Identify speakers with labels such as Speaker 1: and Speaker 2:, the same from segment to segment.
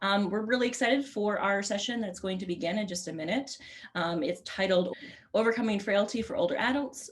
Speaker 1: We're really excited for our session that's going to begin in just a minute. It's titled Overcoming Frailty for Older Adults,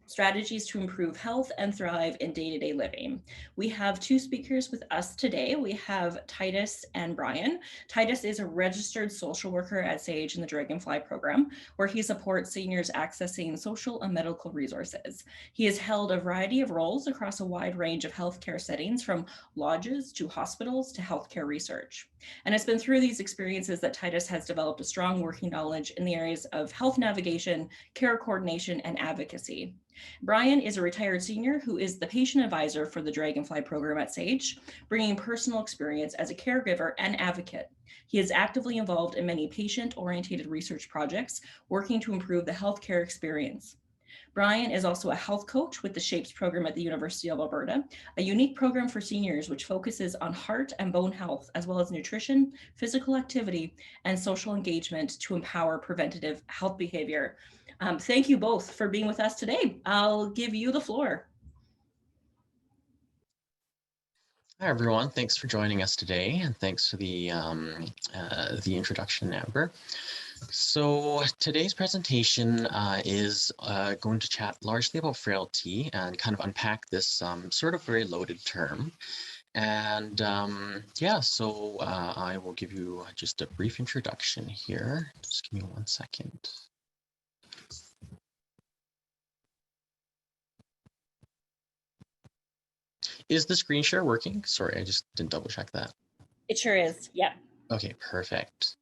Speaker 1: Strategies to Improve Health and Thrive in Day-to-Day Living. We have two speakers with us today. We have Titus and Brian. Titus is a registered social worker at SAGE in the Dragonfly program, where he supports seniors accessing social and medical resources. He has held a variety of roles across a wide range of healthcare settings, from lodges to hospitals to healthcare research. And it's been through these experiences that Titus has developed a strong working knowledge in the areas of health navigation, care coordination, and advocacy. Brian is a retired senior who is the patient advisor for the Dragonfly program at SAGE, bringing personal experience as a caregiver and advocate. He is actively involved in many patient-oriented research projects, working to improve the healthcare experience. Brian is also a health coach with the SHAPES program at the University of Alberta, a unique program for seniors which focuses on heart and bone health, as well as nutrition, physical activity, and social engagement to empower preventative health behavior. Thank you both for being with us today. I'll give you the floor.
Speaker 2: Hi, everyone. Thanks for joining us today, and thanks for the introduction, Amber. So today's presentation is going to chat largely about frailty and kind of unpack this sort of very loaded term. And yeah, so I will give you just a brief introduction here. Just give me 1 second. Is the screen share working? Sorry, I just didn't double check that.
Speaker 1: It sure is. Yeah.
Speaker 2: Okay, perfect.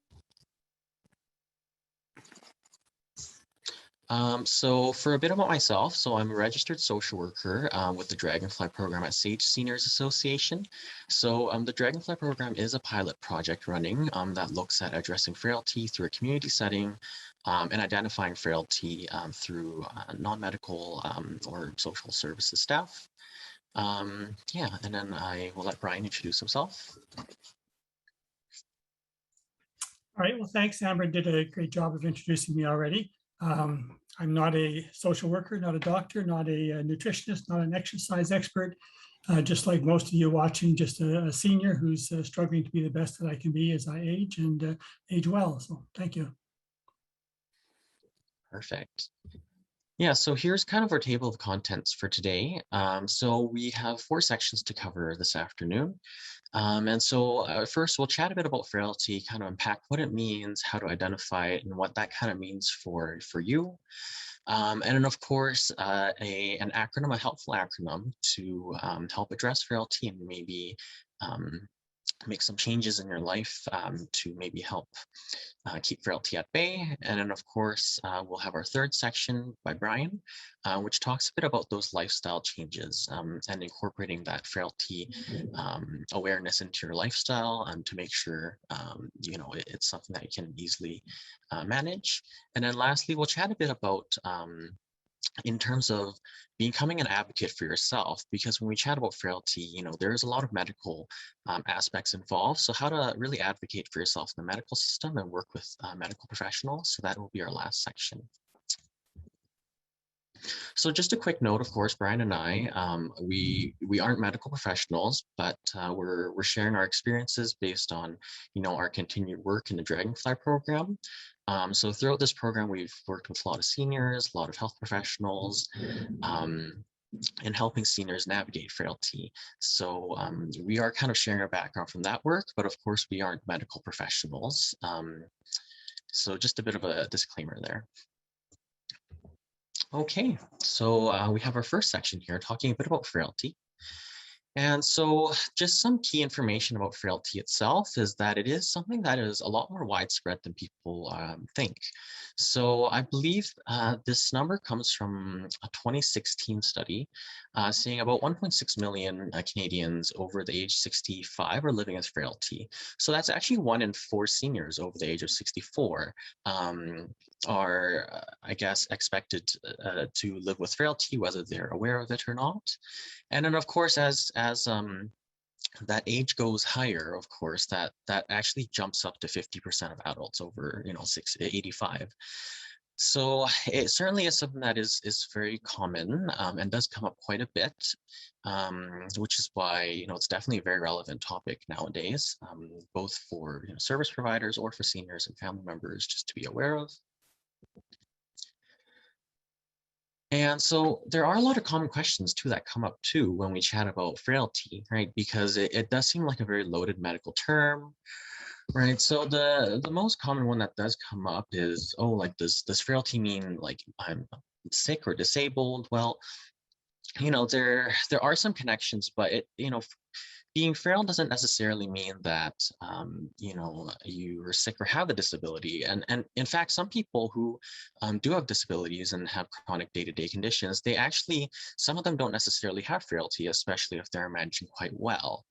Speaker 2: So for a bit about myself, so I'm a registered social worker with the Dragonfly program at SAGE Seniors Association. So the Dragonfly program is a pilot project running that looks at addressing frailty through a community setting and identifying frailty through non-medical or social services staff. Yeah, and then I will let Brian introduce himself.
Speaker 3: All right, well, thanks. Amber did a great job of introducing me already. I'm not a social worker, not a doctor, not a nutritionist, not an exercise expert. Just like most of you watching, just a senior who's struggling to be the best that I can be as I age and age well. So thank you.
Speaker 2: Perfect. Yeah, so here's kind of our table of contents for today. So we have 4 sections to cover this afternoon. And so first we'll chat a bit about frailty, kind of unpack what it means, how to identify it, and what that kind of means for you. And then of course, an acronym, a helpful acronym to help address frailty and maybe make some changes in your life to maybe help keep frailty at bay. And then of course, we'll have our third section by Brian, which talks a bit about those lifestyle changes and incorporating that frailty awareness into your lifestyle to make sure, you know, it's something that you can easily manage. And then lastly, we'll chat a bit about in terms of becoming an advocate for yourself, because when we chat about frailty, you know, there's a lot of medical aspects involved. So how to really advocate for yourself in the medical system and work with medical professionals. So that will be our last section. So just a quick note, of course, Brian and I, we aren't medical professionals, but we're sharing our experiences based on, you know, our continued work in the Dragonfly program. So throughout this program, we've worked with a lot of seniors, a lot of health professionals, and helping seniors navigate frailty. So we are kind of sharing our background from that work, but of course we aren't medical professionals. So just a bit of a disclaimer there. Okay, so we have our first section here talking a bit about frailty. And so just some key information about frailty itself is that it is something that is a lot more widespread than people think. So I believe this number comes from a 2016 study saying about 1.6 million Canadians over the age 65 are living with frailty. So that's actually 1 in 4 seniors over the age of 64 are, I guess, expected to live with frailty, whether they're aware of it or not. And then, of course, as that age goes higher, of course, that actually jumps up to 50% of adults over, you know, 85. So it certainly is something that is very common and does come up quite a bit, which is why it's definitely a very relevant topic nowadays, both for service providers or for seniors and family members just to be aware of. And so there are a lot of common questions too that come up too when we chat about frailty, right? Because it does seem like a very loaded medical term. Right. So the most common one that does come up is, oh, like does frailty mean like I'm sick or disabled? Well, there are some connections, but being frail doesn't necessarily mean that you are sick or have a disability. And in fact, some people who do have disabilities and have chronic day-to-day conditions, some of them don't necessarily have frailty, especially if they're managing quite well.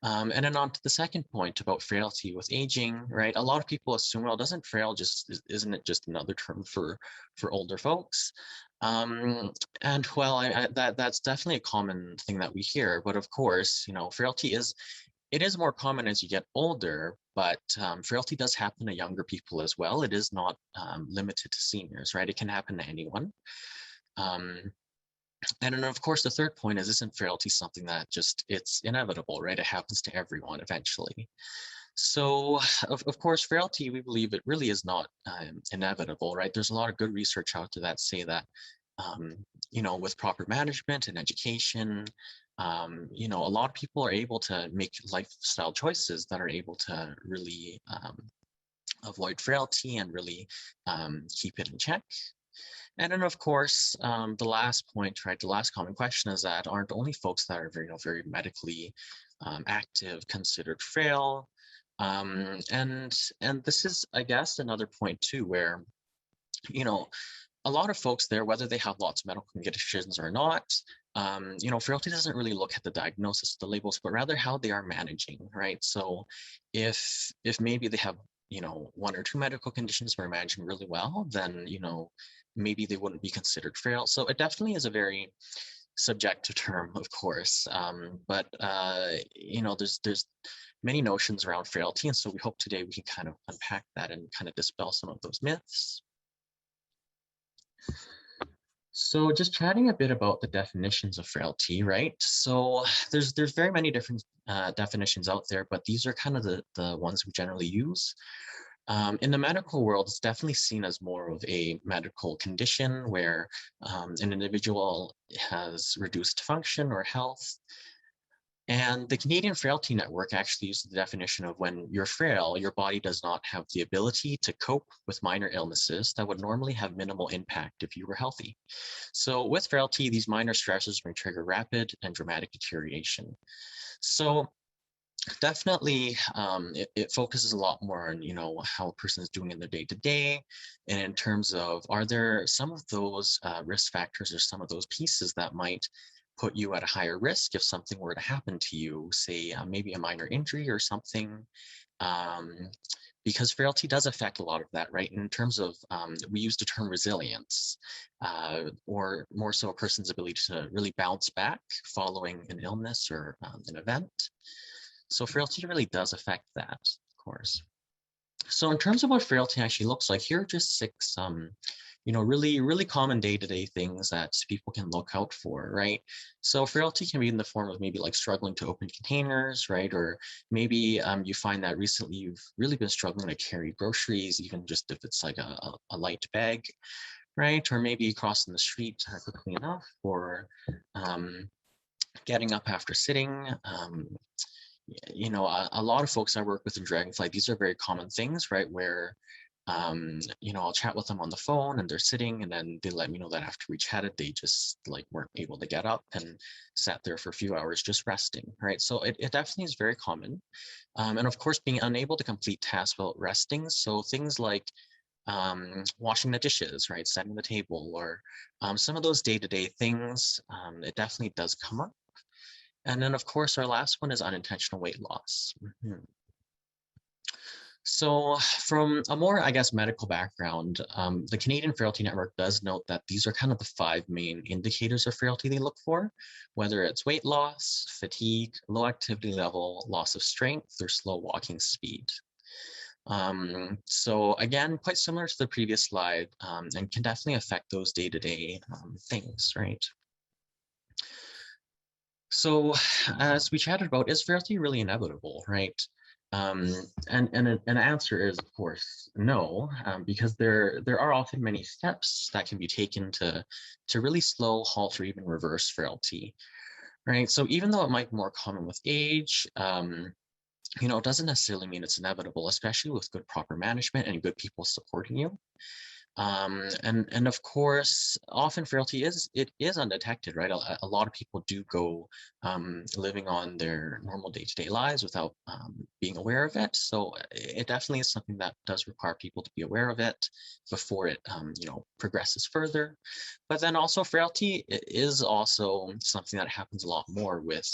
Speaker 2: And then on to the second point about frailty with aging, right? A lot of people assume, well, isn't it just another term for older folks? And well, that's definitely a common thing that we hear. But of course, frailty is more common as you get older, but frailty does happen to younger people as well. It is not limited to seniors, right? It can happen to anyone. And then, of course, the third point is, isn't frailty something that it's inevitable, right? It happens to everyone eventually. So, of course, frailty, we believe it really is not inevitable, right? There's a lot of good research out there that say that, with proper management and education, a lot of people are able to make lifestyle choices that are able to really avoid frailty and really keep it in check. And then, of course, the last point, right, the last common question is that aren't only folks that are very medically active considered frail? And this is, I guess, another point too, where, a lot of folks there, whether they have lots of medical conditions or not, frailty doesn't really look at the diagnosis, the labels, but rather how they are managing, right? So if maybe they have one or two medical conditions were managing really well, then maybe they wouldn't be considered frail. So it definitely is a very subjective term, of course, but there's many notions around frailty, and so we hope today we can kind of unpack that and kind of dispel some of those myths. So just chatting a bit about the definitions of frailty, right? So there's very many different definitions out there, but these are kind of the ones we generally use. In the medical world, it's definitely seen as more of a medical condition where an individual has reduced function or health. And the Canadian Frailty Network actually uses the definition of when you're frail, your body does not have the ability to cope with minor illnesses that would normally have minimal impact if you were healthy. So with frailty, these minor stresses may trigger rapid and dramatic deterioration. So definitely, it focuses a lot more on, how a person is doing in their day-to-day, and in terms of, are there some of those risk factors or some of those pieces that might put you at a higher risk if something were to happen to you, say maybe a minor injury or something, because frailty does affect a lot of that, right? In terms of, we use the term resilience, or more so a person's ability to really bounce back following an illness or an event. So frailty really does affect that, of course. So in terms of what frailty actually looks like, here are just 6, really common day-to-day things that people can look out for, right? So frailty can be in the form of maybe like struggling to open containers, right? Or maybe you find that recently you've really been struggling to carry groceries, even just if it's like a light bag, right? Or maybe crossing the street quickly enough, or getting up after sitting. A lot of folks I work with in Dragonfly, these are very common things, right? Where, I'll chat with them on the phone and they're sitting, and then they let me know that after we chatted, they just like weren't able to get up and sat there for a few hours just resting, right? So it definitely is very common. And of course, being unable to complete tasks while resting. So things like washing the dishes, right? Setting the table, or some of those day-to-day things, it definitely does come up. And then, of course, our last one is unintentional weight loss. So from a more, I guess, medical background, the Canadian Frailty Network does note that these are kind of the 5 main indicators of frailty they look for, whether it's weight loss, fatigue, low activity level, loss of strength, or slow walking speed. So again, quite similar to the previous slide, and can definitely affect those day-to-day things, right? So as we chatted about, is frailty really inevitable, right? And an answer is, of course, no, because there are often many steps that can be taken to really slow, halt, or even reverse frailty, right? So even though it might be more common with age, it doesn't necessarily mean it's inevitable, especially with good proper management and good people supporting you. And of course, often frailty is undetected, right? A lot of people do go living on their normal day-to-day lives without being aware of it. So it definitely is something that does require people to be aware of it before it progresses further. But then also frailty is also something that happens a lot more with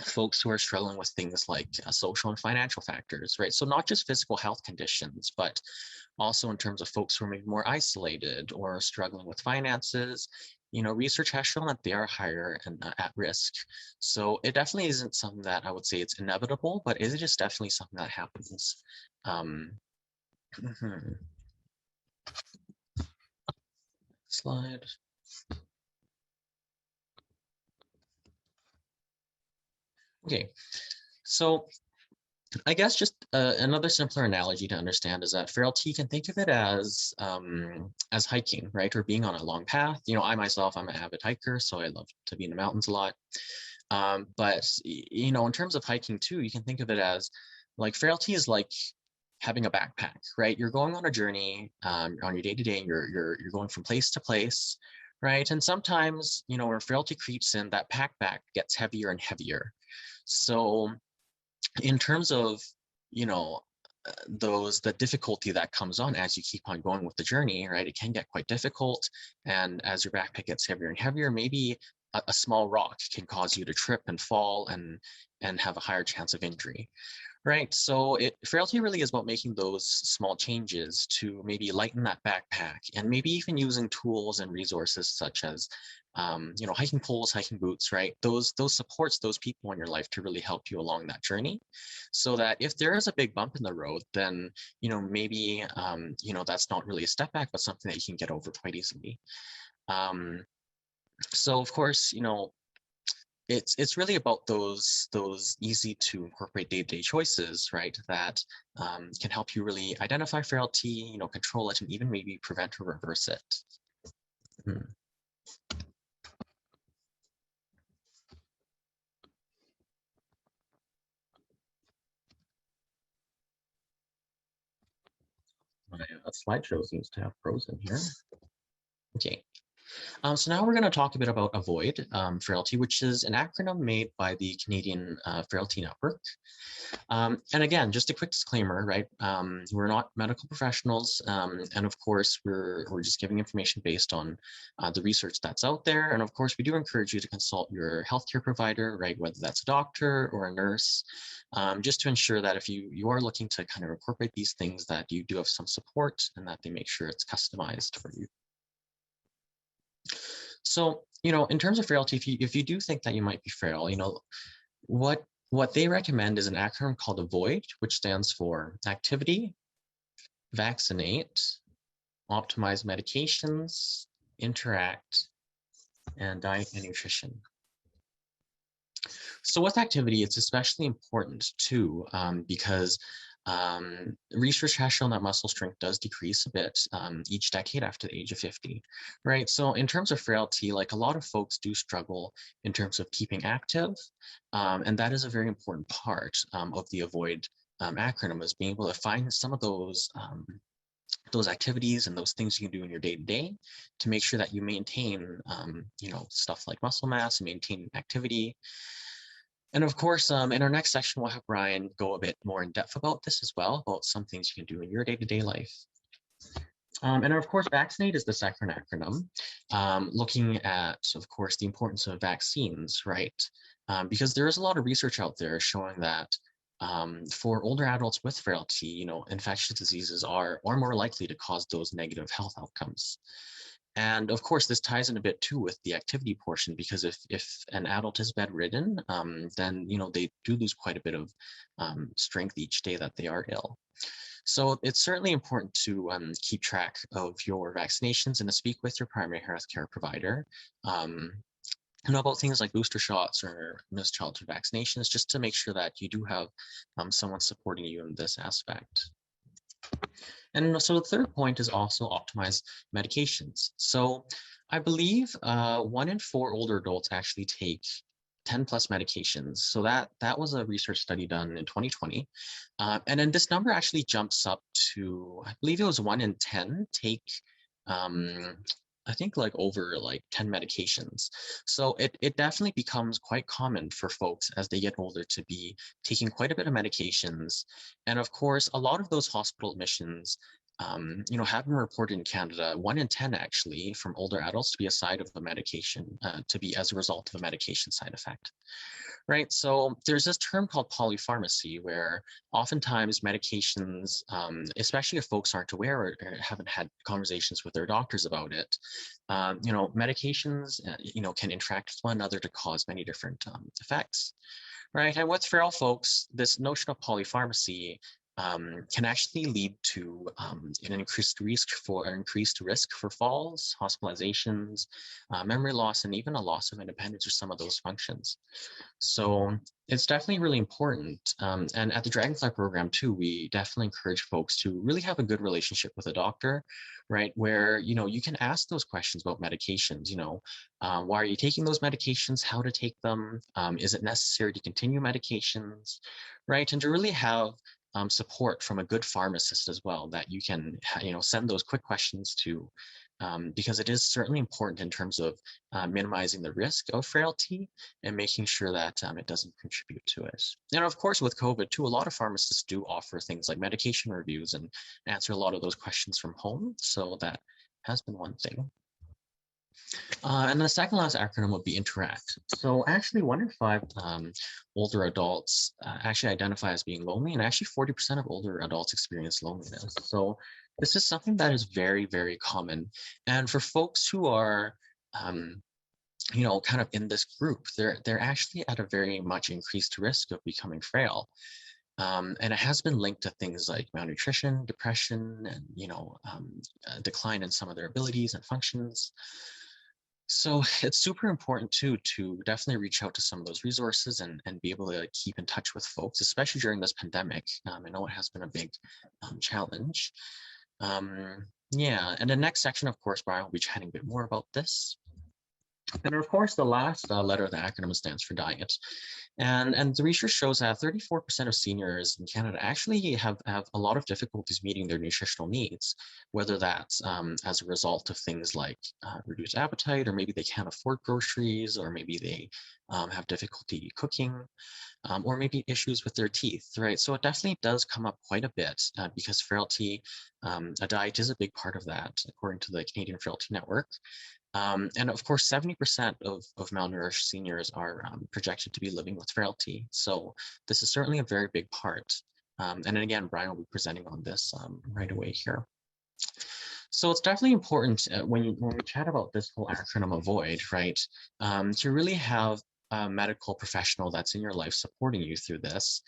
Speaker 2: folks who are struggling with things like social and financial factors, right? So not just physical health conditions, but also in terms of folks who are maybe more isolated or struggling with finances. Research has shown that they are higher and at risk. So it definitely isn't something that I would say it's inevitable, but it is just definitely something that happens. Slide. Okay, so I guess just another simpler analogy to understand is that frailty, you can think of it as hiking, right? Or being on a long path. I myself, I'm an avid hiker, so I love to be in the mountains a lot. But in terms of hiking too, you can think of it as like frailty is like having a backpack, right? You're going on a journey on your day-to-day, and you're going from place to place, right? And sometimes, when frailty creeps in, that backpack gets heavier and heavier. So in terms of the difficulty that comes on as you keep on going with the journey, right? It can get quite difficult, and as your backpack gets heavier and heavier, maybe a small rock can cause you to trip and fall and have a higher chance of injury, right? So frailty really is about making those small changes to maybe lighten that backpack, and maybe even using tools and resources such as hiking poles, hiking boots, right? Those supports, those people in your life to really help you along that journey, so that if there is a big bump in the road, then maybe that's not really a step back, but something that you can get over quite easily. So of course, it's really about those easy to incorporate day-to-day choices, right? That can help you really identify frailty, control it, and even maybe prevent or reverse it. My slideshow seems to have frozen here. Okay. So now we're going to talk a bit about AVOID, Frailty, which is an acronym made by the Canadian Frailty Network. And again, just a quick disclaimer, right? We're not medical professionals, and of course, we're just giving information based on the research that's out there. And of course, we do encourage you to consult your healthcare provider, right? Whether that's a doctor or a nurse, just to ensure that if you are looking to kind of incorporate these things, that you do have some support and that they make sure it's customized for you. So, in terms of frailty, if you do think that you might be frail, what they recommend is an acronym called AVOID, which stands for activity, vaccinate, optimize medications, interact, and diet and nutrition. So with activity, it's especially important too, because research has shown that muscle strength does decrease a bit each decade after the age of 50, right? So in terms of frailty, like a lot of folks do struggle in terms of keeping active, and that is a very important part of the AVOID acronym, is being able to find some of those activities and those things you can do in your day-to-day to make sure that you maintain, stuff like muscle mass and maintain activity. And of course, in our next section, we'll have Brian go a bit more in depth about this as well, about some things you can do in your day-to-day life. And of course, vaccinate is the second acronym, looking at, of course, the importance of vaccines, right? Because there is a lot of research out there showing that for older adults with frailty, infectious diseases are more likely to cause those negative health outcomes. And of course, this ties in a bit too with the activity portion, because if an adult is bedridden, then they do lose quite a bit of strength each day that they are ill. So it's certainly important to keep track of your vaccinations and to speak with your primary health care provider. About things like booster shots or missed childhood vaccinations, just to make sure that you do have someone supporting you in this aspect. And so the third point is also optimize medications. So I believe 1 in 4 older adults actually take 10 plus medications. So that was a research study done in 2020. And then this number actually jumps up to, I believe it was 1 in 10 take, I think like over like 10 medications. So it definitely becomes quite common for folks as they get older to be taking quite a bit of medications. And of course, a lot of those hospital admissions have been reported in Canada, 1 in 10 actually, from older adults to be a side of a medication, to be as a result of a medication side effect, right? So there's this term called polypharmacy, where oftentimes medications, especially if folks aren't aware or haven't had conversations with their doctors about it, medications, can interact with one another to cause many different effects, right? And with frail folks, this notion of polypharmacy can actually lead to an increased risk for falls, hospitalizations, memory loss, and even a loss of independence or some of those functions. So it's definitely really important. And at the Dragonfly program too, we definitely encourage folks to really have a good relationship with a doctor, right? Where, you can ask those questions about medications, why are you taking those medications, how to take them, is it necessary to continue medications, right? And to really have support from a good pharmacist as well, that you can, send those quick questions to, because it is certainly important in terms of minimizing the risk of frailty and making sure that it doesn't contribute to it. And of course, with COVID too, a lot of pharmacists do offer things like medication reviews and answer a lot of those questions from home. So that has been one thing. And the second last acronym would be interact. So actually 1 in 5 older adults actually identify as being lonely, and actually 40% of older adults experience loneliness. So this is something that is very, very common. And for folks who are, kind of in this group, they're actually at a very much increased risk of becoming frail. And it has been linked to things like malnutrition, depression, and, a decline in some of their abilities and functions. So it's super important too to definitely reach out to some of those resources and be able to keep in touch with folks, especially during this pandemic. I know it has been a big challenge. Yeah, and the next section, of course, Brian will be chatting a bit more about this. And of course, the last letter of the acronym stands for diet. And the research shows that 34% of seniors in Canada actually have a lot of difficulties meeting their nutritional needs, whether that's as a result of things like reduced appetite, or maybe they can't afford groceries, or maybe they have difficulty cooking, or maybe issues with their teeth, right? So it definitely does come up quite a bit because frailty, a diet is a big part of that, according to the Canadian Frailty Network. And of course, 70% of malnourished seniors are projected to be living with frailty. So this is certainly a very big part. And then again, Brian will be presenting on this right away here. So it's definitely important when we chat about this whole acronym AVOID, right, to really have a medical professional that's in your life supporting you through this.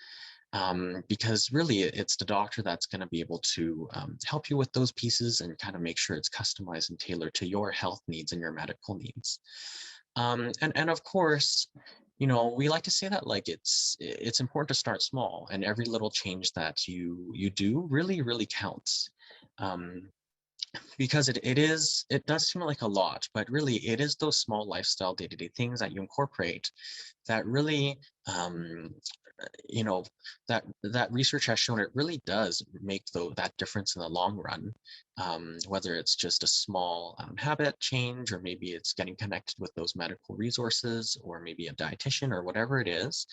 Speaker 2: Because really it's the doctor that's going to be able to help you with those pieces and kind of make sure it's customized and tailored to your health needs and your medical needs. And of course, we like to say that like it's important to start small, and every little change that you do really counts. Because it does seem like a lot, but really it is those small lifestyle day-to-day things that you incorporate that really that research has shown it really does make that difference in the long run, whether it's just a small habit change, or maybe it's getting connected with those medical resources, or maybe a dietitian, or whatever it is.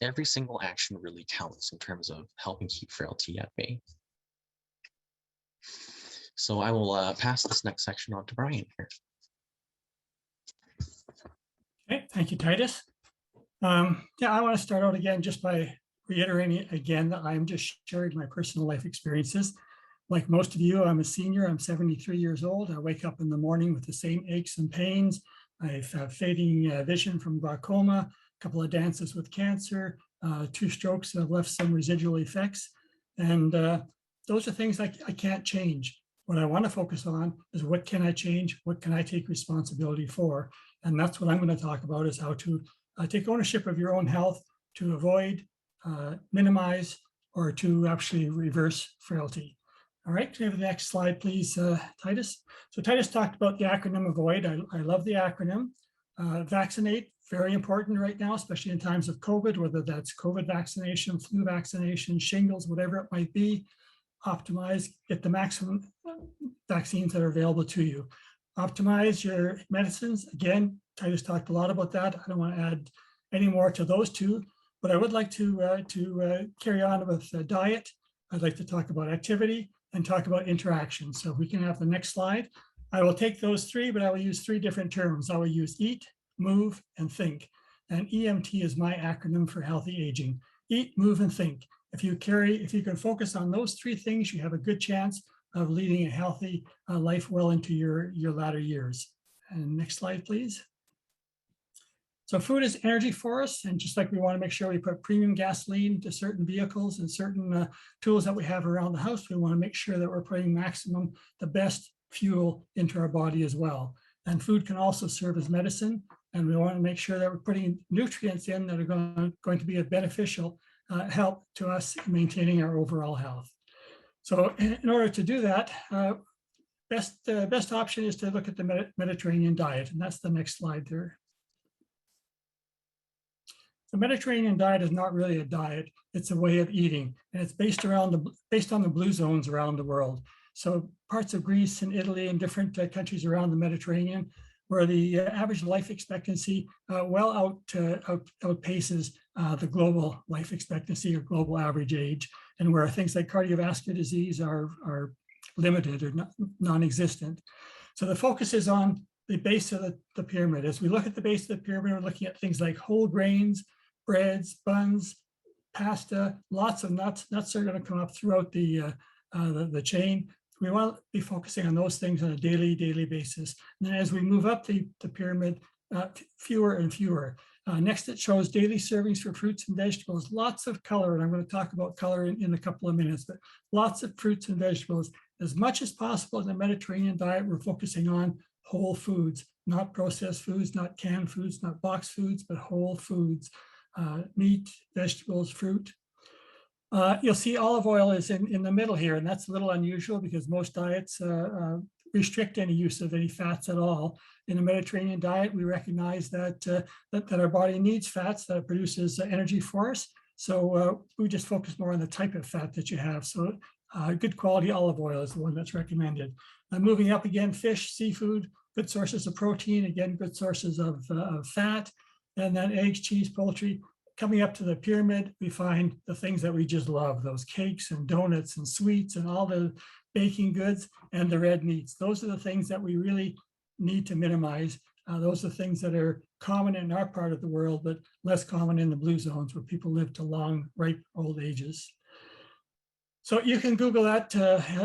Speaker 2: Every single action really counts in terms of helping keep frailty at bay. So I will pass this next section on to Brian here.
Speaker 3: Okay, thank you, Titus. Yeah, I want to start out again just by reiterating again that I'm just sharing my personal life experiences. Like most of you, I'm a senior. I'm 73 years old. I wake up in the morning with the same aches and pains. I have fading vision from glaucoma, a couple of dances with cancer, 2 strokes that have left some residual effects. And those are things I can't change. What I want to focus on is what can I change? What can I take responsibility for? And that's what I'm going to talk about, is how to take ownership of your own health to avoid, minimize, or to actually reverse frailty. All right, can we have the next slide, please, Titus? So Titus talked about the acronym AVOID. I love the acronym. Vaccinate, very important right now, especially in times of COVID, whether that's COVID vaccination, flu vaccination, shingles, whatever it might be. Optimize, get the maximum vaccines that are available to you. Optimize your medicines. Again, Titus talked a lot about that. I don't want to add any more to those two, but I would like to carry on with diet. I'd like to talk about activity and talk about interaction. So if we can have the next slide. I will take those 3, but I will use 3 different terms. I will use eat, move, and think. And EMT is my acronym for healthy aging. Eat, move, and think. If you can focus on those 3 things, you have a good chance of leading a healthy life well into your latter years. And next slide, please. So food is energy for us. And just like we want to make sure we put premium gasoline to certain vehicles and certain tools that we have around the house, we want to make sure that we're putting the best fuel into our body as well. And food can also serve as medicine. And we want to make sure that we're putting nutrients in that are going to be a beneficial help to us in maintaining our overall health. So in order to do that, best option is to look at the Mediterranean diet. And that's the next slide there. The Mediterranean diet is not really a diet, it's a way of eating. And it's based on the blue zones around the world. So parts of Greece and Italy and different countries around the Mediterranean, where the average life expectancy well outpaces the global life expectancy or global average age, and where things like cardiovascular disease are limited or non-existent. So the focus is on the base of the pyramid. As we look at the base of the pyramid, we're looking at things like whole grains, breads, buns, pasta, lots of nuts. Nuts are going to come up throughout the chain. We want to be focusing on those things on a daily basis. And then as we move up the pyramid, fewer and fewer. Next, it shows daily servings for fruits and vegetables, lots of color. And I'm going to talk about color in a couple of minutes, but lots of fruits and vegetables. As much as possible in the Mediterranean diet, we're focusing on whole foods, not processed foods, not canned foods, not boxed foods, but whole foods, meat, vegetables, fruit. You'll see olive oil is in the middle here, and that's a little unusual because most diets restrict any use of any fats at all. In the Mediterranean diet, we recognize that our body needs fats, that it produces energy for us. So we just focus more on the type of fat that you have. So good quality olive oil is the one that's recommended. Moving up again, fish, seafood, good sources of protein, again, good sources of fat, and then eggs, cheese, poultry. Coming up to the pyramid, we find the things that we just love, those cakes and donuts and sweets and all the baking goods and the red meats. Those are the things that we really need to minimize. Those are things that are common in our part of the world, but less common in the blue zones where people live to long, ripe old ages. So you can Google that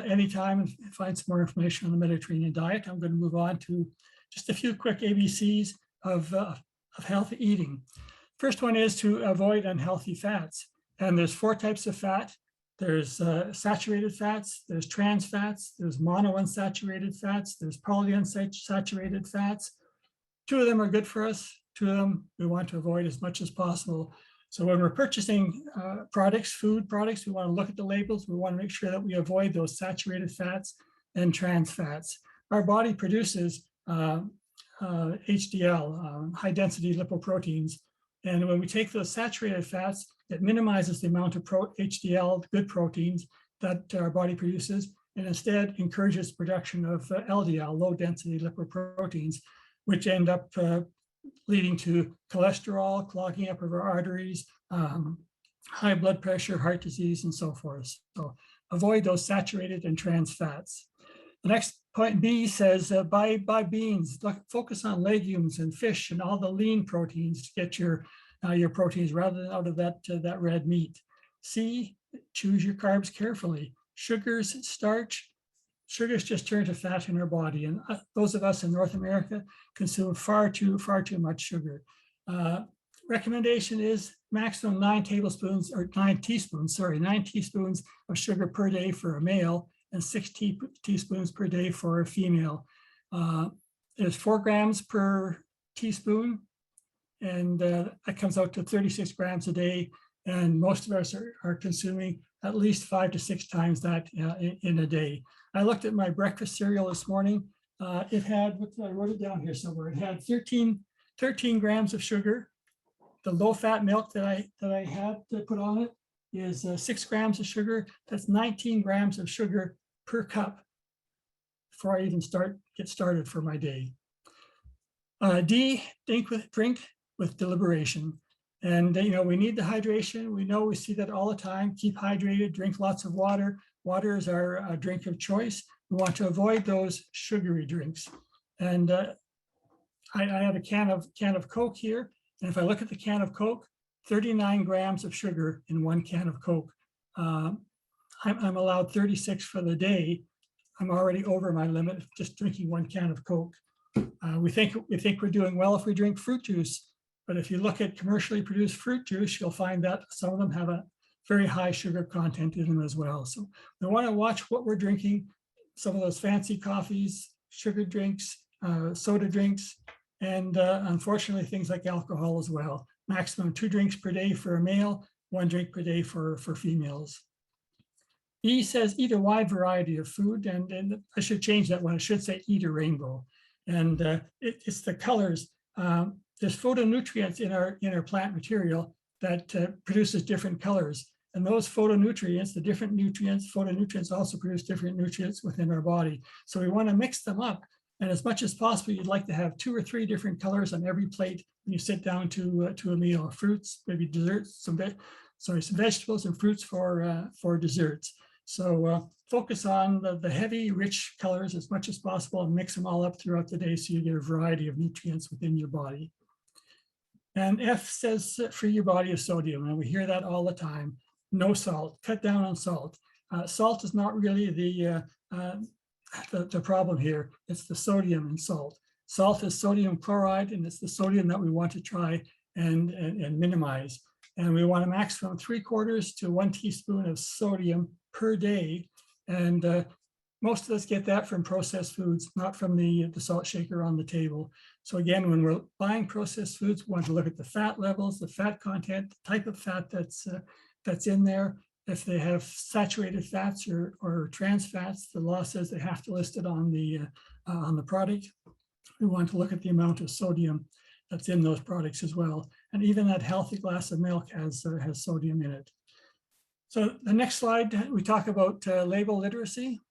Speaker 3: anytime and find some more information on the Mediterranean diet. I'm going to move on to just a few quick ABCs of healthy eating. First one is to avoid unhealthy fats. And there's 4 types of fat. There's saturated fats, there's trans fats, there's monounsaturated fats, there's polyunsaturated fats. 2 of them are good for us. 2 of them we want to avoid as much as possible. So when we're purchasing products, food products, we want to look at the labels. We want to make sure that we avoid those saturated fats and trans fats. Our body produces HDL, high density lipoproteins. And when we take those saturated fats, it minimizes the amount of HDL, good proteins that our body produces, and instead encourages production of LDL, low density lipoproteins, which end up leading to cholesterol, clogging up of our arteries, high blood pressure, heart disease, and so forth. So avoid those saturated and trans fats. The next point B says buy beans, focus on legumes and fish and all the lean proteins to get your proteins rather than out of that red meat. C, choose your carbs carefully. Sugars, starch. Sugars just turn to fat in our body. And those of us in North America consume far too much sugar. Recommendation is maximum 9 teaspoons of sugar per day for a male and 6 teaspoons per day for a female. There's 4 grams per teaspoon, and that comes out to 36 grams a day. And most of us are consuming at least 5 to 6 times that in a day. I looked at my breakfast cereal this morning. It had, I wrote it down here somewhere. It had 13 grams of sugar. The low-fat milk that I had to put on it is 6 grams of sugar. That's 19 grams of sugar per cup before I even get started for my day. D, drink with deliberation. And we need the hydration. We see that all the time. Keep hydrated, drink lots of water. Water is our drink of choice. We want to avoid those sugary drinks. And I have a can of Coke here. And if I look at the can of Coke, 39 grams of sugar in 1 can of Coke. I'm allowed 36 for the day. I'm already over my limit just drinking 1 can of Coke. We think we're doing well if we drink fruit juice, but if you look at commercially produced fruit juice, you'll find that some of them have a very high sugar content in them as well. So we want to watch what we're drinking. Some of those fancy coffees, sugar drinks, soda drinks, and unfortunately things like alcohol as well. Maximum 2 drinks per day for a male, 1 drink per day for females. E says eat a wide variety of food, and I should change that one. I should say eat a rainbow. And it's the colors. There's phytonutrients in our plant material that produces different colors. And those phytonutrients, the different nutrients, phytonutrients also produce different nutrients within our body. So we want to mix them up. And as much as possible, you'd like to have 2 or 3 different colors on every plate when you sit down to a meal. Fruits, maybe desserts, some vegetables and fruits for desserts. So focus on the heavy, rich colors as much as possible and mix them all up throughout the day so you get a variety of nutrients within your body. And F says free your body of sodium, and we hear that all the time. No salt, cut down on salt. Salt is not really the problem here. It's the sodium in salt. Salt is sodium chloride, and it's the sodium that we want to try and minimize. And we want a maximum 3/4 to 1 teaspoon of sodium per day. And most of us get that from processed foods, not from the salt shaker on the table. So again, when we're buying processed foods, we want to look at the fat levels, the fat content, the type of fat that's in there. If they have saturated fats or trans fats, the law says they have to list it on the product. We want to look at the amount of sodium that's in those products as well. And even that healthy glass of milk has sodium in it. So the next slide, we talk about label literacy.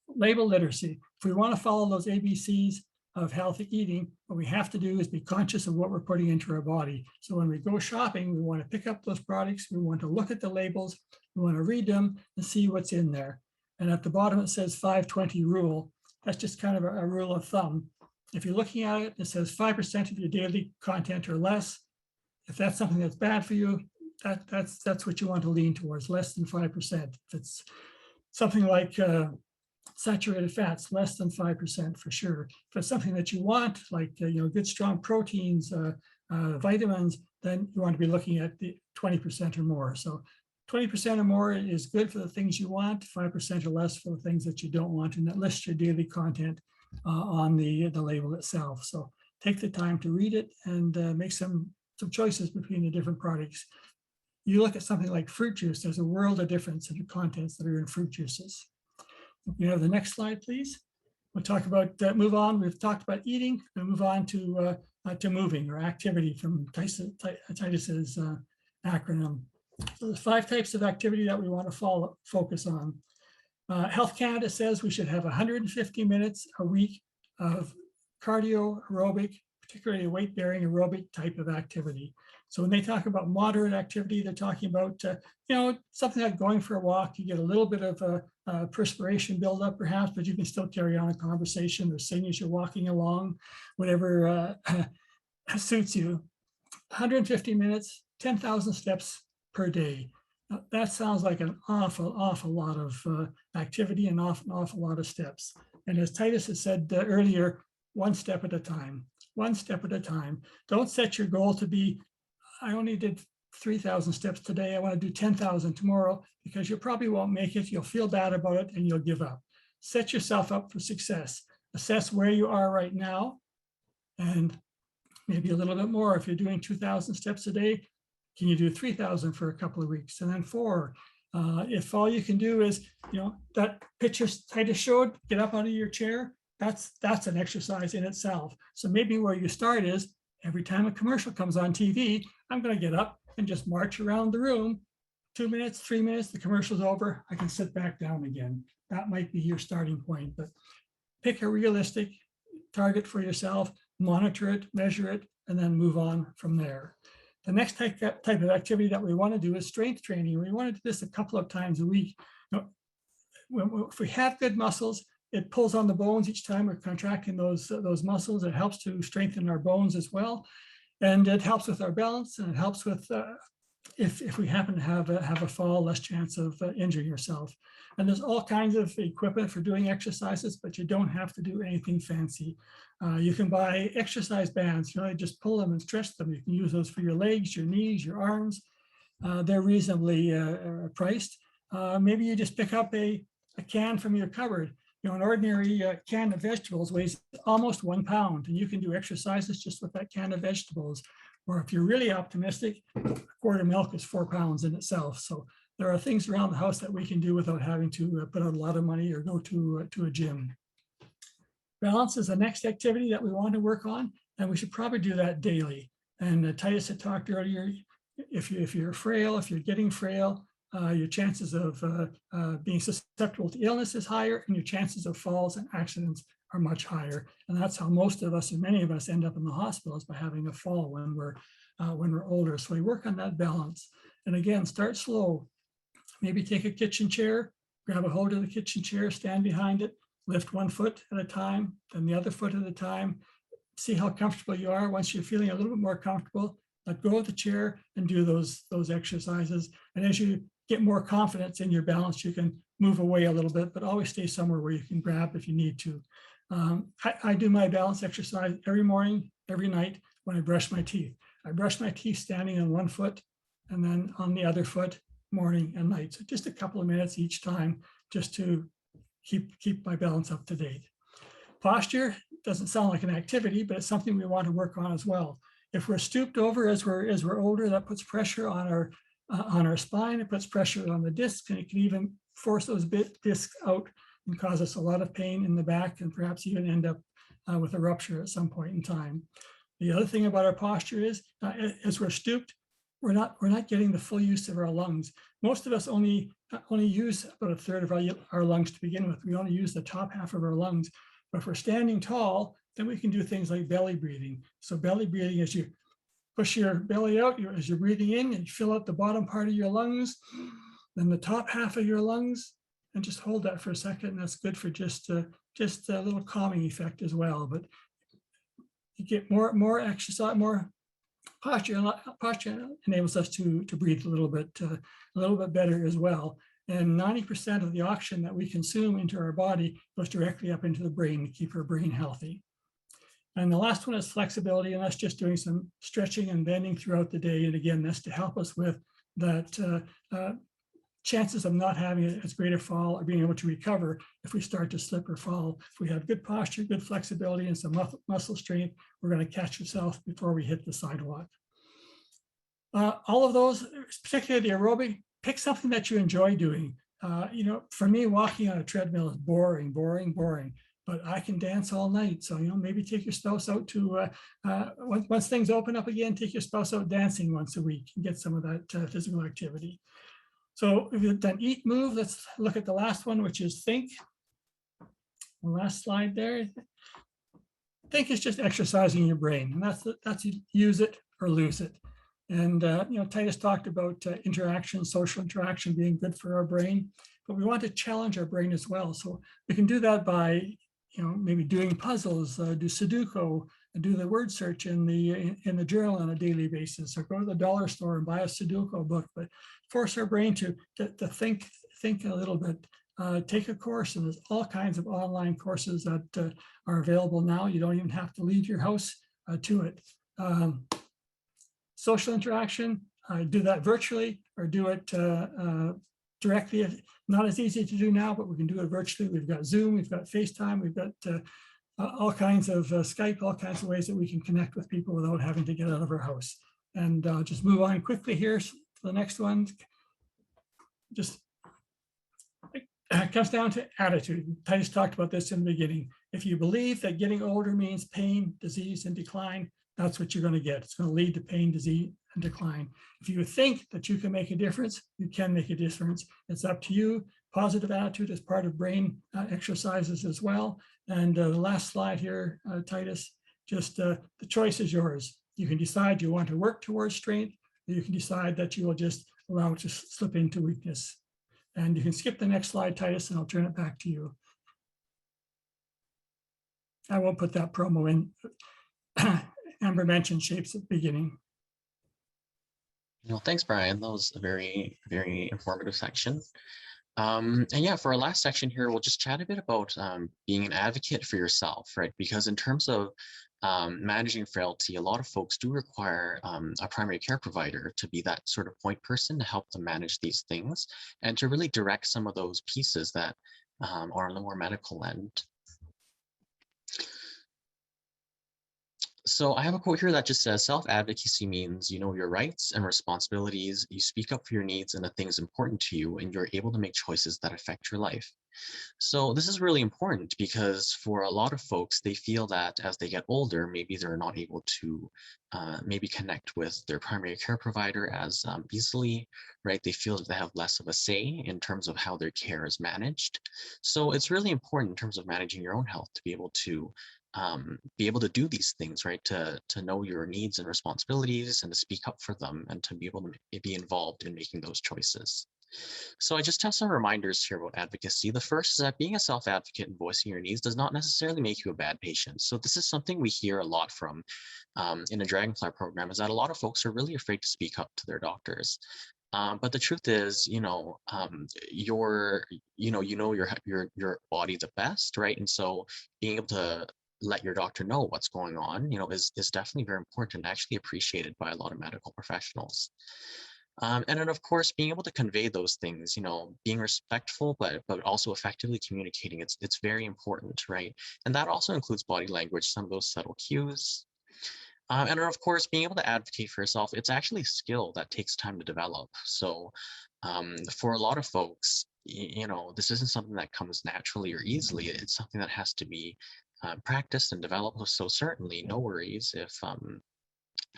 Speaker 3: Label literacy. If we want to follow those ABCs of healthy eating, what we have to do is be conscious of what we're putting into our body. So when we go shopping, we want to pick up those products. We want to look at the labels. We want to read them and see what's in there. And at the bottom, it says 5-20 rule. That's just kind of a rule of thumb. If you're looking at it, it says 5% of your daily content or less. If that's something that's bad for you, that's what you want to lean towards, less than 5%. If it's something like saturated fats, less than 5% for sure. If it's something that you want, like good strong proteins, vitamins, then you want to be looking at the 20% or more. So 20% or more is good for the things you want, 5% or less for the things that you don't want, and that lists your daily content on the label itself. So take the time to read it and make some choices between the different products. You look at something like fruit juice, there's a world of difference in the contents that are in fruit juices. You have the next slide, please. We'll talk about, move on. We've talked about eating, and move on to moving or activity from Titus's acronym. So there's 5 types of activity that we want to focus on. Health Canada says we should have 150 minutes a week of cardio aerobic, particularly weight-bearing aerobic type of activity. So when they talk about moderate activity, they're talking about, something like going for a walk. You get a little bit of perspiration buildup perhaps, but you can still carry on a conversation or sing as you're walking along, whatever suits you. 150 minutes, 10,000 steps per day. That sounds like an awful lot of activity and awful lot of steps. And as Titus has said earlier, one step at a time, one step at a time. Don't set your goal to be, I only did 3,000 steps today, I want to do 10,000 tomorrow, because you probably won't make it. You'll feel bad about it and you'll give up. Set yourself up for success. Assess where you are right now, and maybe a little bit more. If you're doing 2,000 steps a day, can you do 3,000 for a couple of weeks, and then 4? If all you can do is, that picture Titus showed, get up out of your chair, that's an exercise in itself. So maybe where you start is, every time a commercial comes on TV, I'm going to get up and just march around the room. 2 minutes, 3 minutes, the commercial's over, I can sit back down again. That might be your starting point, but pick a realistic target for yourself, monitor it, measure it, and then move on from there. The next type of activity that we want to do is strength training. We want to do this a couple of times a week. If we have good muscles, it pulls on the bones each time we're contracting those muscles. It helps to strengthen our bones as well. And it helps with our balance, and it helps with, if we happen to have a fall, less chance of injuring yourself. And there's all kinds of equipment for doing exercises, but you don't have to do anything fancy. You can buy exercise bands, just pull them and stretch them. You can use those for your legs, your knees, your arms. They're reasonably priced. Maybe you just pick up a can from your cupboard. An ordinary can of vegetables weighs almost 1 pound, and you can do exercises just with that can of vegetables. Or if you're really optimistic, a quart of milk is 4 pounds in itself. So there are things around the house that we can do without having to put out a lot of money or go to a gym. Balance is the next activity that we want to work on, and we should probably do that daily. And Titus had talked earlier, if you're frail, if you're getting frail, your chances of being susceptible to illness is higher, and your chances of falls and accidents are much higher. And that's how most of us, and many of us, end up in the hospital, is by having a fall when we're older. So we work on that balance. And again, start slow. Maybe take a kitchen chair, grab a hold of the kitchen chair, stand behind it, lift 1 foot at a time, then the other foot at a time. See how comfortable you are. Once you're feeling a little bit more comfortable, let go of the chair and do those exercises. And as you get more confidence in your balance, you can move away a little bit, but always stay somewhere where you can grab if you need to. I do my balance exercise every morning, every night when I brush my teeth. I brush my teeth standing on 1 foot and then on the other foot, morning and night. So just a couple of minutes each time, just to keep my balance up to date. Posture doesn't sound like an activity, but it's something we want to work on as well. If we're stooped over as we're older, that puts pressure on our spine. It puts pressure on the discs, and it can even force those discs out and cause us a lot of pain in the back, and perhaps even end up with a rupture at some point in time. The other thing about our posture is, as we're stooped, we're not getting the full use of our lungs. Most of us only use about 1/3 of our lungs to begin with. We only use the top half of our lungs. But if we're standing tall, then we can do things like belly breathing. So belly breathing is you push your belly out as you're breathing in, and you fill out the bottom part of your lungs, then the top half of your lungs, and just hold that for a second. And that's good for just a little calming effect as well. But you get more exercise, more posture enables us to breathe a little bit better as well. And 90% of the oxygen that we consume into our body goes directly up into the brain to keep our brain healthy. And the last one is flexibility, and that's just doing some stretching and bending throughout the day. And again, that's to help us with that chances of not having as great a fall or being able to recover if we start to slip or fall. If we have good posture, good flexibility, and some muscle strength, we're going to catch ourselves before we hit the sidewalk. All of those, particularly the aerobic, pick something that you enjoy doing. For me, walking on a treadmill is boring, but I can dance all night. So, maybe take your spouse out to, once things open up again, take your spouse out dancing once a week and get some of that physical activity. So if you've done eat, move, let's look at the last one, which is think. The last slide there. Think is just exercising your brain, and that's use it or lose it. And Titus talked about social interaction being good for our brain, but we want to challenge our brain as well. So we can do that by maybe doing puzzles, do Sudoku, do the word search in the journal on a daily basis, or go to the dollar store and buy a Sudoku book, but force our brain to think a little bit. Take a course, and there's all kinds of online courses that are available now. You don't even have to leave your house to it. Social interaction, do that virtually or do it directly. Not as easy to do now, but we can do it virtually. We've got Zoom, we've got FaceTime, we've got all kinds of Skype, all kinds of ways that we can connect with people without having to get out of our house. And just move on quickly here to the next one. Just it comes down to attitude. Titus talked about this in the beginning. If you believe that getting older means pain, disease, and decline, that's what you're going to get. It's going to lead to pain, disease, and decline. If you think that you can make a difference, you can make a difference. It's up to you. Positive attitude is part of brain exercises as well. And the last slide here, Titus, just the choice is yours. You can decide you want to work towards strength, or you can decide that you will just allow it to slip into weakness. And you can skip the next slide, Titus, and I'll turn it back to you. I won't put that promo in. Amber mentioned shapes at the beginning.
Speaker 2: Well, thanks, Brian. That was a very, very informative section. And yeah, for our last section here, we'll just chat a bit about being an advocate for yourself, right? Because in terms of managing frailty, a lot of folks do require a primary care provider to be that sort of point person to help them manage these things and to really direct some of those pieces that are on the more medical end. So I have a quote here that just says, self-advocacy means you know your rights and responsibilities, you speak up for your needs and the things important to you, and you're able to make choices that affect your life. So this is really important because for a lot of folks, they feel that as they get older, maybe they're not able to maybe connect with their primary care provider as easily, right? They feel that they have less of a say in terms of how their care is managed. So it's really important in terms of managing your own health to be able to do these things, right? To know your needs and responsibilities and to speak up for them and to be able to be involved in making those choices. So I just have some reminders here about advocacy. The first is that being a self-advocate and voicing your needs does not necessarily make you a bad patient. So this is something we hear a lot from in the DRAGONFLY program, is that a lot of folks are really afraid to speak up to their doctors. But the truth is, you know your body the best, right? And so being able to let your doctor know what's going on, is definitely very important and actually appreciated by a lot of medical professionals. And then, of course, being able to convey those things, being respectful, but also effectively communicating, it's very important, right? And that also includes body language, some of those subtle cues. And then, of course, being able to advocate for yourself, it's actually a skill that takes time to develop. So for a lot of folks, this isn't something that comes naturally or easily. It's something that has to be practiced and developed. So certainly no worries if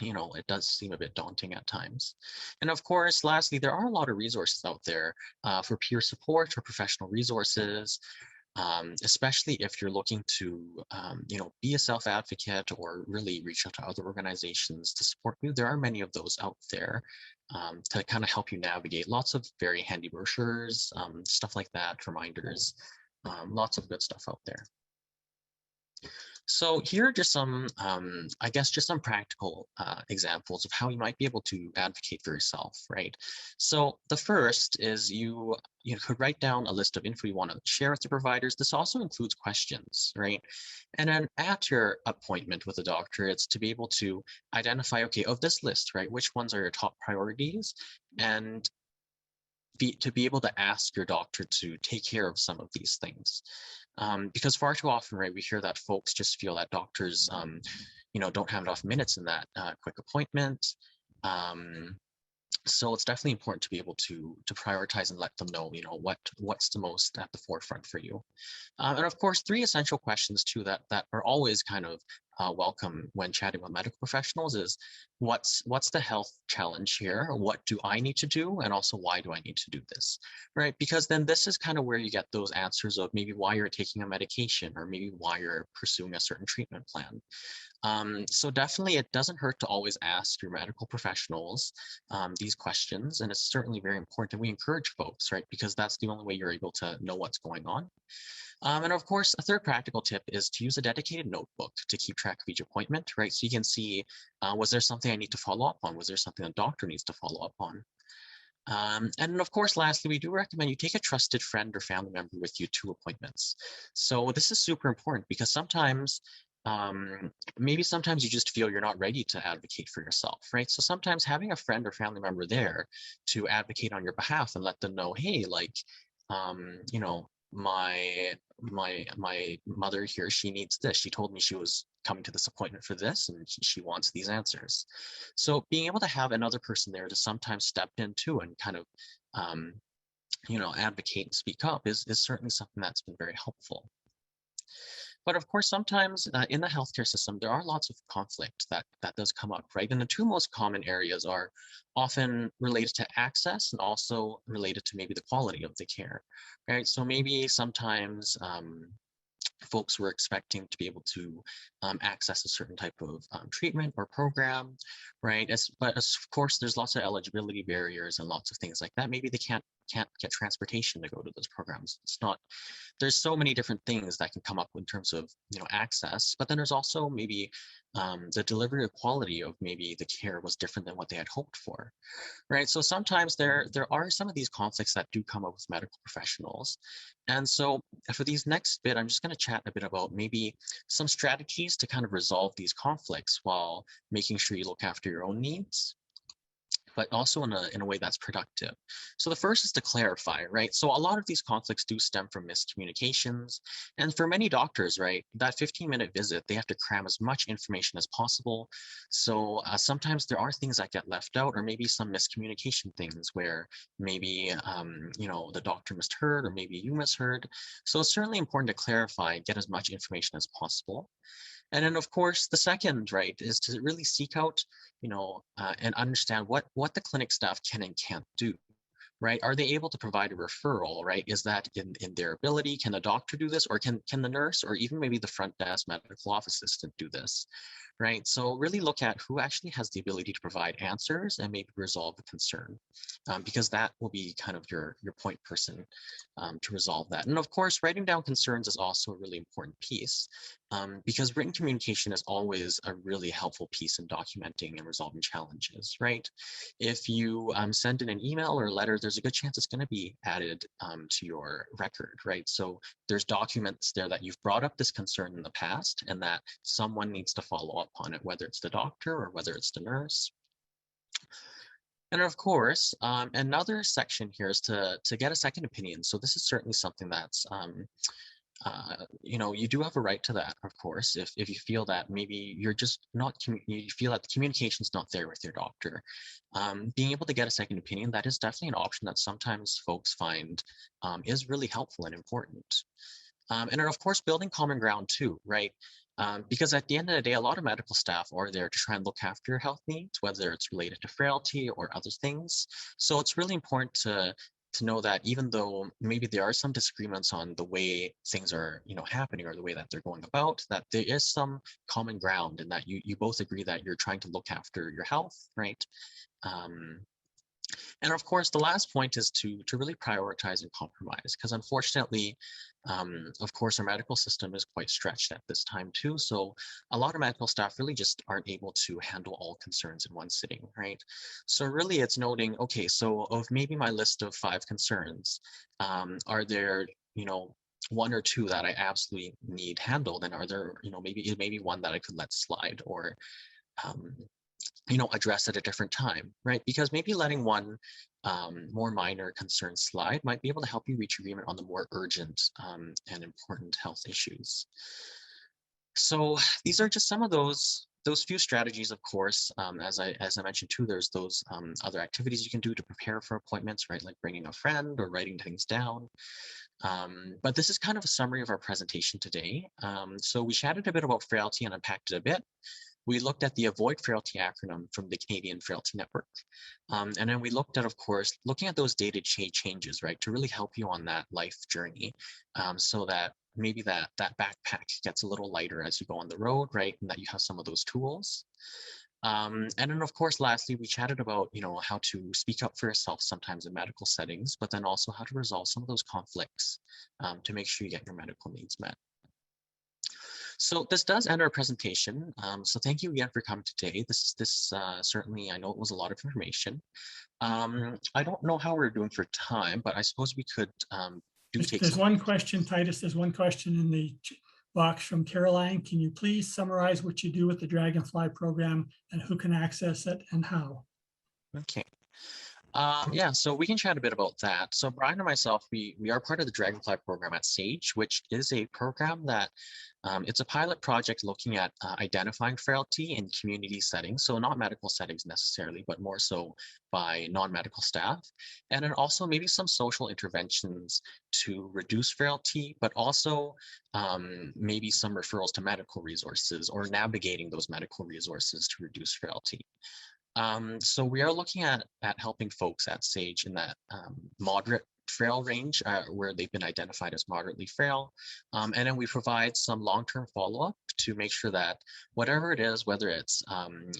Speaker 2: it does seem a bit daunting at times. And of course, lastly, there are a lot of resources out there for peer support or professional resources, especially if you're looking to, be a self-advocate or really reach out to other organizations to support you. There are many of those out there to kind of help you navigate. Lots of very handy brochures, stuff like that, reminders, lots of good stuff out there. So here are just some, just some practical examples of how you might be able to advocate for yourself, right? So the first is you could write down a list of info you want to share with the providers. This also includes questions, right? And then at your appointment with a doctor, it's to be able to identify, okay, of this list, right, which ones are your top priorities, and to be able to ask your doctor to take care of some of these things. Because far too often, right, we hear that folks just feel that doctors, don't have enough minutes in that quick appointment. So it's definitely important to be able to prioritize and let them know, what's the most at the forefront for you. And of course, 3 essential questions too that are always kind of welcome when chatting with medical professionals is what's the health challenge here? What do I need to do? And also, why do I need to do this, right? Because then this is kind of where you get those answers of maybe why you're taking a medication or maybe why you're pursuing a certain treatment plan. So definitely it doesn't hurt to always ask your medical professionals these questions, and it's certainly very important. We encourage folks, right? Because that's the only way you're able to know what's going on. And of course, a third practical tip is to use a dedicated notebook to keep track of each appointment, right? So you can see, was there something I need to follow up on? Was there something the doctor needs to follow up on? And of course, lastly, we do recommend you take a trusted friend or family member with you to appointments. So this is super important because sometimes, maybe sometimes you just feel you're not ready to advocate for yourself, right? So sometimes having a friend or family member there to advocate on your behalf and let them know, hey, like, you know, my mother here, she needs this. She told me she was coming to this appointment for this, and she wants these answers. So being able to have another person there to sometimes step in too and kind of, you know, advocate and speak up is certainly something that's been very helpful. But of course, sometimes in the healthcare system, there are lots of conflict that does come up, right? And the two most common areas are often related to access and also related to maybe the quality of the care, right? So maybe sometimes folks were expecting to be able to access a certain type of treatment or program, right? But of course, there's lots of eligibility barriers and lots of things like that. Maybe they can't get transportation to go to those programs. It's not, there's so many different things that can come up in terms of, you know, access, but then there's also maybe the delivery of quality of maybe the care was different than what they had hoped for, right? So sometimes there are some of these conflicts that do come up with medical professionals. And so for these next bit, I'm just going to chat a bit about maybe some strategies to kind of resolve these conflicts while making sure you look after your own needs, but also in a way that's productive. So the first is to clarify, right? So a lot of these conflicts do stem from miscommunications. And for many doctors, right, that 15-minute visit, they have to cram as much information as possible. So sometimes there are things that get left out, or maybe some miscommunication things where maybe, you know, the doctor misheard, or maybe you misheard. So it's certainly important to clarify, get as much information as possible. And then, of course, the second, right, is to really seek out, you know, and understand what the clinic staff can and can't do, right? Are they able to provide a referral, right? Is that in their ability? Can the doctor do this, or can the nurse, or even maybe the front desk medical office assistant do this, right? So really look at who actually has the ability to provide answers and maybe resolve the concern, because that will be kind of your point person to resolve that. And of course, writing down concerns is also a really important piece, because written communication is always a really helpful piece in documenting and resolving challenges, right? If you send in an email or a letter, there's a good chance it's going to be added to your record, right? So there's documents there that you've brought up this concern in the past and that someone needs to follow up on it, whether it's the doctor or whether it's the nurse. And of course, another section here is to get a second opinion. So this is certainly something that's, you know, you do have a right to that, of course, if you feel that maybe you're just not, you feel that the communication's not there with your doctor. Being able to get a second opinion, that is definitely an option that sometimes folks find is really helpful and important. And then of course, building common ground too, right? Because at the end of the day, a lot of medical staff are there to try and look after your health needs, whether it's related to frailty or other things. So it's really important to know that even though maybe there are some disagreements on the way things are, you know, happening or the way that they're going about, that there is some common ground and that you both agree that you're trying to look after your health, right? And of course, the last point is to really prioritize and compromise, because unfortunately, of course, our medical system is quite stretched at this time too. So a lot of medical staff really just aren't able to handle all concerns in one sitting, right? So really it's noting, okay, so of maybe my list of 5 concerns, are there, you know, 1 or 2 that I absolutely need handled? And are there, you know, maybe one that I could let slide, or you know, address at a different time, right? Because maybe letting one more minor concern slide might be able to help you reach agreement on the more urgent and important health issues. So these are just some of those few strategies, of course. As I mentioned too, there's those other activities you can do to prepare for appointments, right? Like bringing a friend or writing things down. But this is kind of a summary of our presentation today. So we chatted a bit about frailty and unpacked it a bit. We looked at the Avoid Frailty acronym from the Canadian Frailty Network. And then we looked at, of course, looking at those day-to-day changes, right, to really help you on that life journey, so that maybe that backpack gets a little lighter as you go on the road, right, and that you have some of those tools. And then, of course, lastly, we chatted about, you know, how to speak up for yourself sometimes in medical settings, but then also how to resolve some of those conflicts to make sure you get your medical needs met. So this does end our presentation. So thank you again for coming today. This certainly, I know it was a lot of information. I don't know how we're doing for time, but I suppose we could take
Speaker 3: There's
Speaker 2: some.
Speaker 3: one question, Titus. There's one question in the box from Caroline. Can you please summarize what you do with the Dragonfly program and who can access it and how?
Speaker 2: Okay. Yeah, so we can chat a bit about that. So Brian and myself, we are part of the Dragonfly program at SAGE, which is a program that it's a pilot project looking at identifying frailty in community settings. So not medical settings necessarily, but more so by non-medical staff. And then also maybe some social interventions to reduce frailty, but also maybe some referrals to medical resources or navigating those medical resources to reduce frailty. So we are looking at helping folks at SAGE in that moderate frail range where they've been identified as moderately frail. And then we provide some long-term follow-up to make sure that whatever it is, whether it's,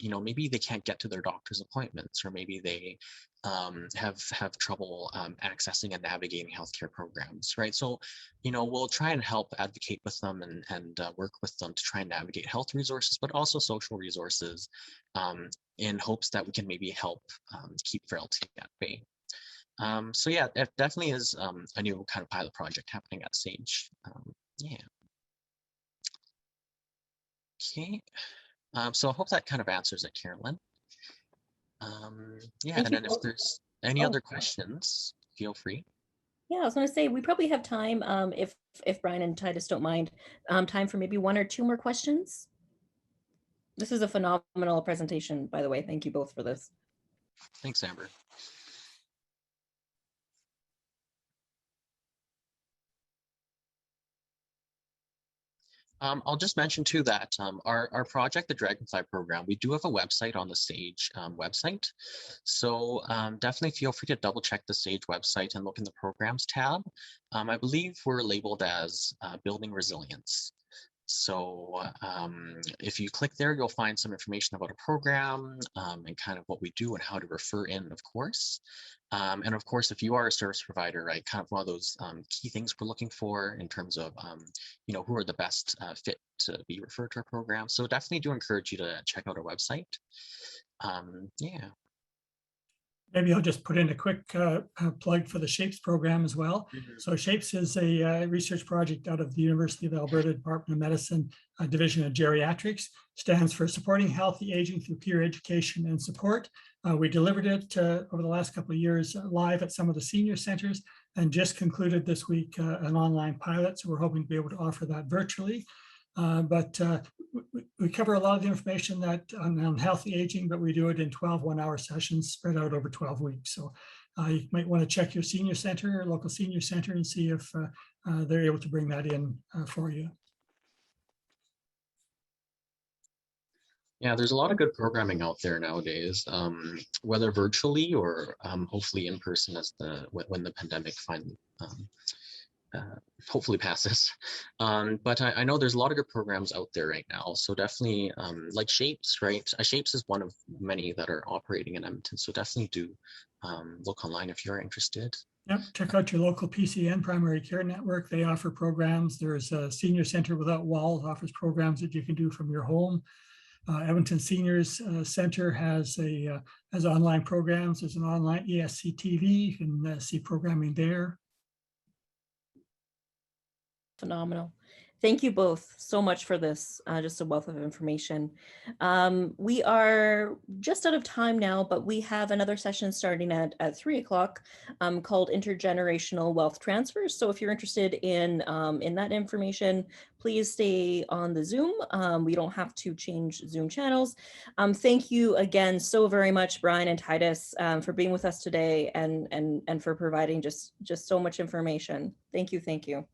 Speaker 2: maybe they can't get to their doctor's appointments, or maybe they have trouble accessing and navigating healthcare programs, right? So, we'll try and help advocate with them and work with them to try and navigate health resources, but also social resources in hopes that we can maybe help keep frailty at bay. So yeah, it definitely is a new kind of pilot project happening at SAGE. Yeah. Okay. So I hope that kind of answers it, Carolyn. Yeah, and then if there's any other questions, feel free.
Speaker 1: Yeah, I was going to say we probably have time, if Brian and Titus don't mind, time for maybe one or two more questions. This is a phenomenal presentation, by the way. Thank you both for this.
Speaker 2: Thanks, Amber. I'll just mention too that our project, the Dragonfly program, we do have a website on the SAGE website. So definitely feel free to double check the SAGE website and look in the programs tab. I believe we're labeled as building resilience. So if you click there, you'll find some information about a program and kind of what we do and how to refer in, of course. And of course, if you are a service provider, right, kind of one of those key things we're looking for in terms of, who are the best fit to be referred to our program. So definitely do encourage you to check out our website. Yeah.
Speaker 3: Maybe I'll just put in a quick plug for the SHAPES program as well. So SHAPES is a research project out of the University of Alberta Department of Medicine, Division of Geriatrics. Stands for Supporting Healthy Aging Through Peer Education and Support. We delivered it over the last couple of years live at some of the senior centers and just concluded this week an online pilot. So we're hoping to be able to offer that virtually. But we cover a lot of the information that on healthy aging, but we do it in 12 one-hour sessions spread out over 12 weeks. So you might want to check your senior center or local senior center and see if they're able to bring that in for you.
Speaker 2: Yeah, there's a lot of good programming out there nowadays, whether virtually or hopefully in person as when the pandemic finally hopefully passes. But I know there's a lot of good programs out there right now. So definitely like SHAPES, right? SHAPES is one of many that are operating in Edmonton. So definitely do look online if you're interested.
Speaker 3: Yep, check out your local PCN primary care network. They offer programs. There's a Senior Center Without Walls offers programs that you can do from your home. Edmonton Seniors Center has online programs. There's an online ESC TV. You can see programming there.
Speaker 1: Phenomenal. Thank you both so much for this, just a wealth of information. We are just out of time now, but we have another session starting at 3 o'clock called Intergenerational Wealth Transfers. So if you're interested in that information, please stay on the Zoom. We don't have to change Zoom channels. Thank you again so very much, Brian and Titus, for being with us today and for providing just so much information. Thank you. Thank you.